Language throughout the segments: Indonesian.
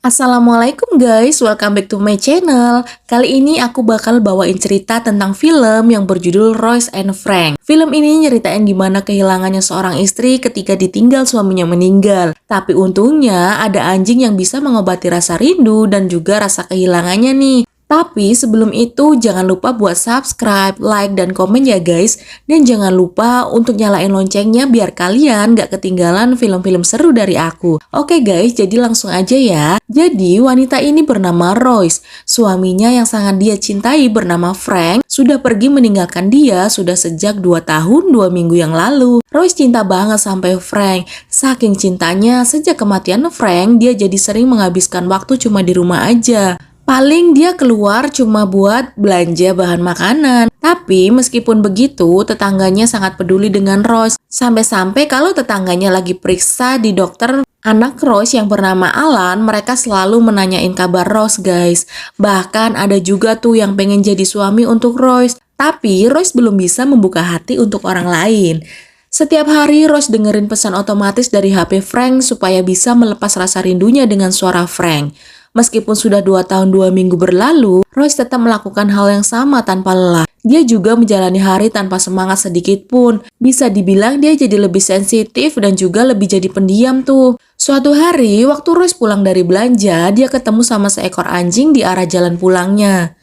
Assalamualaikum guys, welcome back to my channel. Kali ini aku bakal bawain cerita tentang film yang berjudul Rose and Frank. Film ini nyeritain gimana kehilangannya seorang istri ketika ditinggal suaminya meninggal. Tapi untungnya ada anjing yang bisa mengobati rasa rindu dan juga rasa kehilangannya nih. Tapi sebelum itu jangan lupa buat subscribe, like, dan komen ya guys. Dan jangan lupa untuk nyalain loncengnya biar kalian gak ketinggalan film-film seru dari aku. Oke guys, jadi langsung aja ya. Jadi wanita ini bernama Rose. Suaminya yang sangat dia cintai bernama Frank sudah pergi meninggalkan dia sudah sejak 2 tahun 2 minggu yang lalu. Rose cinta banget sampai Frank. Saking cintanya, sejak kematian Frank dia jadi sering menghabiskan waktu cuma di rumah aja. Paling dia keluar cuma buat belanja bahan makanan. Tapi meskipun begitu, tetangganya sangat peduli dengan Rose. Sampai-sampai kalau tetangganya lagi periksa di dokter anak Rose yang bernama Alan, mereka selalu menanyain kabar Rose guys. Bahkan ada juga tuh yang pengen jadi suami untuk Rose. Tapi Rose belum bisa membuka hati untuk orang lain. Setiap hari Rose dengerin pesan otomatis dari HP Frank supaya bisa melepas rasa rindunya dengan suara Frank. Meskipun sudah 2 tahun 2 minggu berlalu, Rose tetap melakukan hal yang sama tanpa lelah. Dia juga menjalani hari tanpa semangat sedikit pun. Bisa dibilang dia jadi lebih sensitif dan juga lebih jadi pendiam tuh. Suatu hari, waktu Rose pulang dari belanja, dia ketemu sama seekor anjing di arah jalan pulangnya.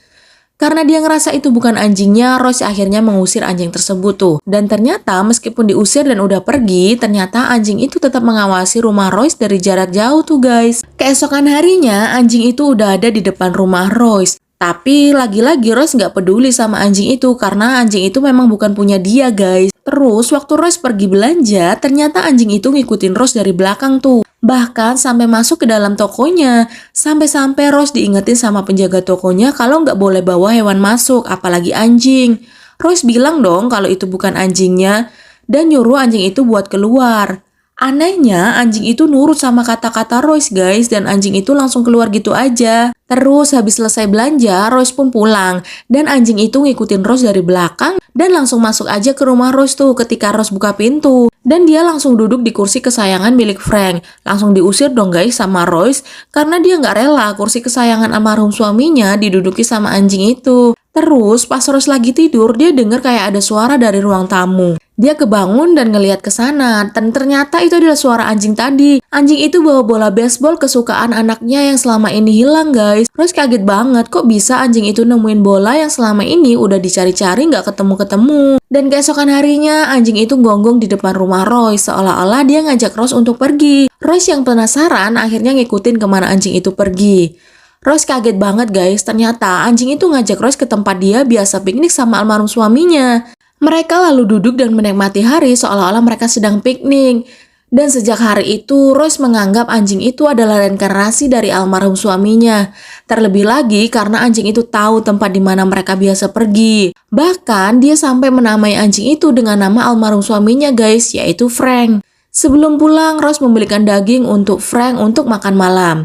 Karena dia ngerasa itu bukan anjingnya, Rose akhirnya mengusir anjing tersebut tuh. Dan ternyata meskipun diusir dan udah pergi, ternyata anjing itu tetap mengawasi rumah Rose dari jarak jauh tuh guys. Keesokan harinya, anjing itu udah ada di depan rumah Rose. Tapi lagi-lagi Rose nggak peduli sama anjing itu karena anjing itu memang bukan punya dia guys. Terus waktu Rose pergi belanja, ternyata anjing itu ngikutin Rose dari belakang tuh. Bahkan sampai masuk ke dalam tokonya. Sampai-sampai Rose diingetin sama penjaga tokonya kalau nggak boleh bawa hewan masuk, apalagi anjing. Rose bilang dong kalau itu bukan anjingnya dan nyuruh anjing itu buat keluar. Anehnya, anjing itu nurut sama kata-kata Rose guys dan anjing itu langsung keluar gitu aja. Terus habis selesai belanja, Rose pun pulang dan anjing itu ngikutin Rose dari belakang dan langsung masuk aja ke rumah Rose tuh ketika Rose buka pintu. Dan dia langsung duduk di kursi kesayangan milik Frank. Langsung diusir dong guys sama Rose karena dia nggak rela kursi kesayangan almarhum suaminya diduduki sama anjing itu. Terus pas Rose lagi tidur, dia dengar kayak ada suara dari ruang tamu. Dia kebangun dan ngelihat ke sana, dan ternyata itu adalah suara anjing tadi. Anjing itu bawa bola baseball kesukaan anaknya yang selama ini hilang guys. Rose kaget banget, kok bisa anjing itu nemuin bola yang selama ini udah dicari-cari nggak ketemu-ketemu. Dan keesokan harinya, anjing itu gonggong di depan rumah Rose, seolah-olah dia ngajak Rose untuk pergi. Rose yang penasaran akhirnya ngikutin kemana anjing itu pergi. Rose kaget banget guys, ternyata anjing itu ngajak Rose ke tempat dia biasa piknik sama almarhum suaminya. Mereka lalu duduk dan menikmati hari seolah-olah mereka sedang piknik. Dan sejak hari itu, Rose menganggap anjing itu adalah reinkarnasi dari almarhum suaminya. Terlebih lagi karena anjing itu tahu tempat di mana mereka biasa pergi. Bahkan dia sampai menamai anjing itu dengan nama almarhum suaminya guys, yaitu Frank. Sebelum pulang, Rose membelikan daging untuk Frank untuk makan malam.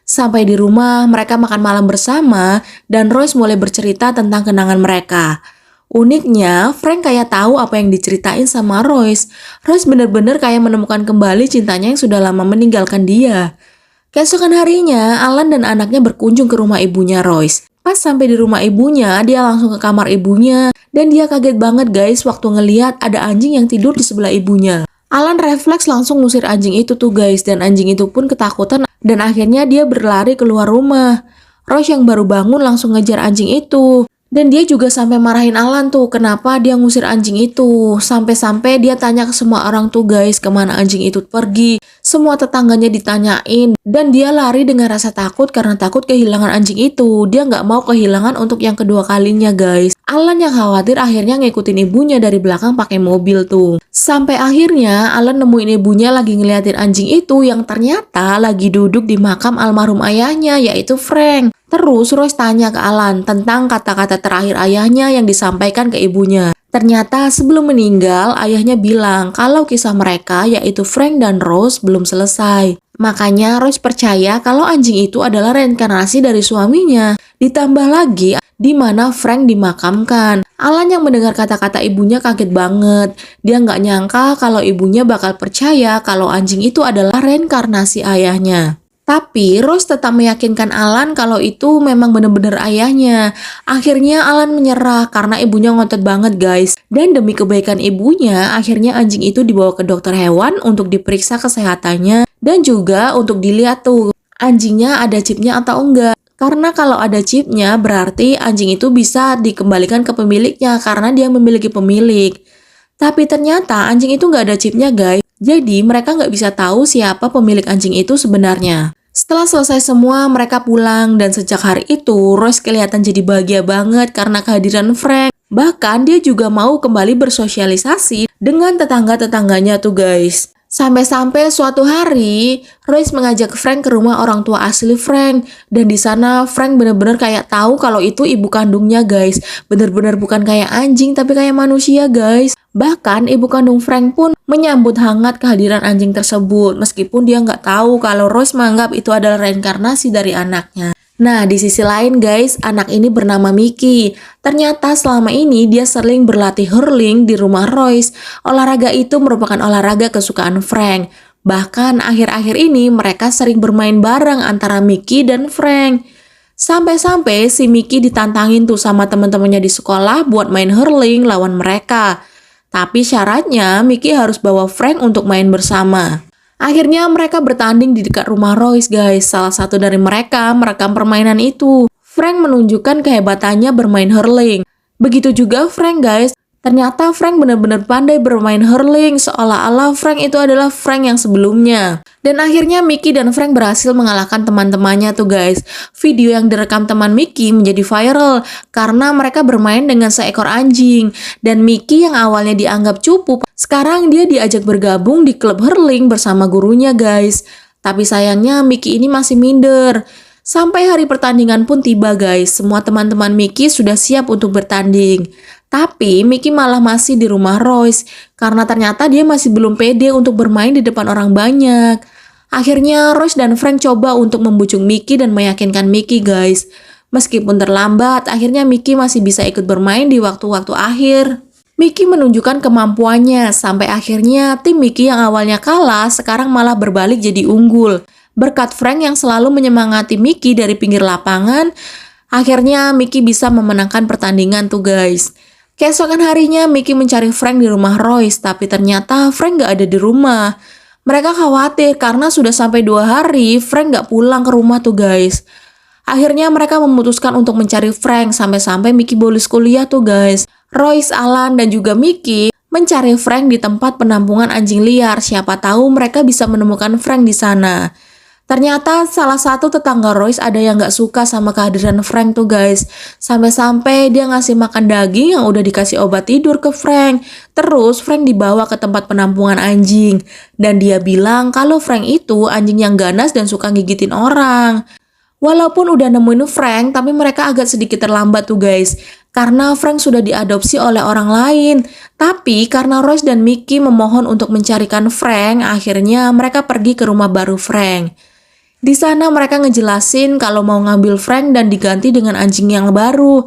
Sampai di rumah, mereka makan malam bersama dan Rose mulai bercerita tentang kenangan mereka. Uniknya, Frank kayak tahu apa yang diceritain sama Rose. Rose bener-bener kayak menemukan kembali cintanya yang sudah lama meninggalkan dia. Keesokan harinya, Alan dan anaknya berkunjung ke rumah ibunya Rose. Pas sampai di rumah ibunya, dia langsung ke kamar ibunya. Dan dia kaget banget guys waktu ngeliat ada anjing yang tidur di sebelah ibunya. Alan refleks langsung ngusir anjing itu tuh guys. Dan anjing itu pun ketakutan dan akhirnya dia berlari keluar rumah. Rose yang baru bangun langsung ngejar anjing itu. Dan dia juga sampai marahin Alan tuh, kenapa dia ngusir anjing itu. Sampai-sampai dia tanya ke semua orang tuh guys, kemana anjing itu pergi. Semua tetangganya ditanyain. Dan dia lari dengan rasa takut karena takut kehilangan anjing itu. Dia nggak mau kehilangan untuk yang kedua kalinya guys. Alan yang khawatir akhirnya ngikutin ibunya dari belakang pakai mobil tuh. Sampai akhirnya Alan nemuin ibunya lagi ngeliatin anjing itu yang ternyata lagi duduk di makam almarhum ayahnya, yaitu Frank. Terus Rose tanya ke Alan tentang kata-kata terakhir ayahnya yang disampaikan ke ibunya. Ternyata sebelum meninggal, ayahnya bilang kalau kisah mereka yaitu Frank dan Rose belum selesai. Makanya Rose percaya kalau anjing itu adalah reinkarnasi dari suaminya. Ditambah lagi di mana Frank dimakamkan. Alan yang mendengar kata-kata ibunya kaget banget. Dia nggak nyangka kalau ibunya bakal percaya kalau anjing itu adalah reinkarnasi ayahnya. Tapi Rose tetap meyakinkan Alan kalau itu memang benar-benar ayahnya. Akhirnya Alan menyerah karena ibunya ngotot banget guys. Dan demi kebaikan ibunya, akhirnya anjing itu dibawa ke dokter hewan untuk diperiksa kesehatannya. Dan juga untuk dilihat tuh, anjingnya ada chipnya atau enggak. Karena kalau ada chipnya berarti anjing itu bisa dikembalikan ke pemiliknya karena dia memiliki pemilik. Tapi ternyata anjing itu nggak ada chipnya guys. Jadi mereka nggak bisa tahu siapa pemilik anjing itu sebenarnya. Setelah selesai semua, mereka pulang dan sejak hari itu Rose kelihatan jadi bahagia banget karena kehadiran Frank. Bahkan dia juga mau kembali bersosialisasi dengan tetangga-tetangganya tuh guys. Sampai-sampai suatu hari, Rose mengajak Frank ke rumah orang tua asli Frank. Dan di sana Frank bener-bener kayak tahu kalau itu ibu kandungnya guys. Bener-bener bukan kayak anjing tapi kayak manusia guys. Bahkan ibu kandung Frank pun menyambut hangat kehadiran anjing tersebut. Meskipun dia nggak tahu kalau Rose menganggap itu adalah reinkarnasi dari anaknya. Nah, di sisi lain guys, anak ini bernama Mickey. Ternyata selama ini dia sering berlatih hurling di rumah Royce. Olahraga itu merupakan olahraga kesukaan Frank. Bahkan akhir-akhir ini mereka sering bermain bareng antara Mickey dan Frank. Sampai-sampai si Mickey ditantangin tuh sama teman-temannya di sekolah buat main hurling lawan mereka. Tapi syaratnya Mickey harus bawa Frank untuk main bersama. Akhirnya mereka bertanding di dekat rumah Royce guys. Salah satu dari mereka merekam permainan itu. Frank menunjukkan kehebatannya bermain hurling. Begitu juga Frank guys. Ternyata Frank benar-benar pandai bermain hurling, seolah-olah Frank itu adalah Frank yang sebelumnya. Dan akhirnya Mickey dan Frank berhasil mengalahkan teman-temannya tuh guys. Video yang direkam teman Mickey menjadi viral karena mereka bermain dengan seekor anjing. Dan Mickey yang awalnya dianggap cupu, sekarang dia diajak bergabung di klub hurling bersama gurunya guys. Tapi sayangnya Mickey ini masih minder. Sampai hari pertandingan pun tiba guys. Semua teman-teman Mickey sudah siap untuk bertanding. Tapi Mickey malah masih di rumah Royce karena ternyata dia masih belum pede untuk bermain di depan orang banyak. Akhirnya Royce dan Frank coba untuk membujuk Mickey dan meyakinkan Mickey guys. Meskipun terlambat, akhirnya Mickey masih bisa ikut bermain di waktu-waktu akhir. Mickey menunjukkan kemampuannya sampai akhirnya tim Mickey yang awalnya kalah sekarang malah berbalik jadi unggul. Berkat Frank yang selalu menyemangati Mickey dari pinggir lapangan, akhirnya Mickey bisa memenangkan pertandingan tuh guys. Keesokan harinya Mickey mencari Frank di rumah Royce, tapi ternyata Frank gak ada di rumah. Mereka khawatir karena sudah sampai 2 hari Frank gak pulang ke rumah tuh guys. Akhirnya mereka memutuskan untuk mencari Frank sampai-sampai Mickey bolos kuliah tuh guys. Royce, Alan, dan juga Mickey mencari Frank di tempat penampungan anjing liar. Siapa tahu mereka bisa menemukan Frank di sana. Ternyata salah satu tetangga Royce ada yang gak suka sama kehadiran Frank tuh guys. Sampai-sampai dia ngasih makan daging yang udah dikasih obat tidur ke Frank. Terus Frank dibawa ke tempat penampungan anjing. Dan dia bilang kalau Frank itu anjing yang ganas dan suka gigitin orang. Walaupun udah nemuin Frank, tapi mereka agak sedikit terlambat tuh guys. Karena Frank sudah diadopsi oleh orang lain. Tapi karena Royce dan Mickey memohon untuk mencarikan Frank, akhirnya mereka pergi ke rumah baru Frank. Di sana mereka ngejelasin kalau mau ngambil Frank dan diganti dengan anjing yang baru.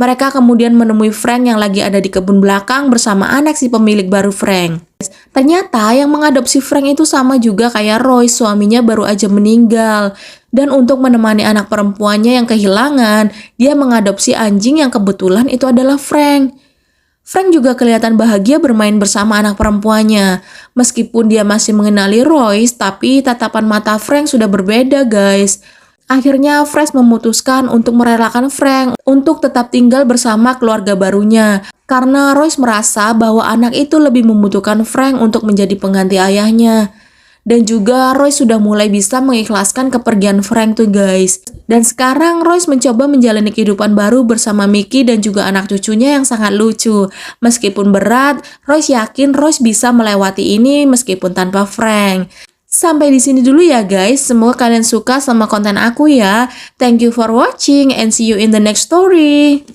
Mereka kemudian menemui Frank yang lagi ada di kebun belakang bersama anak si pemilik baru Frank. Ternyata yang mengadopsi Frank itu sama juga kayak Royce, suaminya baru aja meninggal. Dan untuk menemani anak perempuannya yang kehilangan, dia mengadopsi anjing yang kebetulan itu adalah Frank. Frank juga kelihatan bahagia bermain bersama anak perempuannya. Meskipun dia masih mengenali Royce, tapi tatapan mata Frank sudah berbeda guys. Akhirnya Frank memutuskan untuk merelakan Frank untuk tetap tinggal bersama keluarga barunya. Karena Royce merasa bahwa anak itu lebih membutuhkan Frank untuk menjadi pengganti ayahnya. Dan juga Royce sudah mulai bisa mengikhlaskan kepergian Frank tuh guys. Dan sekarang Royce mencoba menjalani kehidupan baru bersama Mickey dan juga anak cucunya yang sangat lucu. Meskipun berat, Royce yakin Royce bisa melewati ini meskipun tanpa Frank. Sampai di sini dulu ya guys. Semoga kalian suka sama konten aku ya. Thank you for watching and see you in the next story.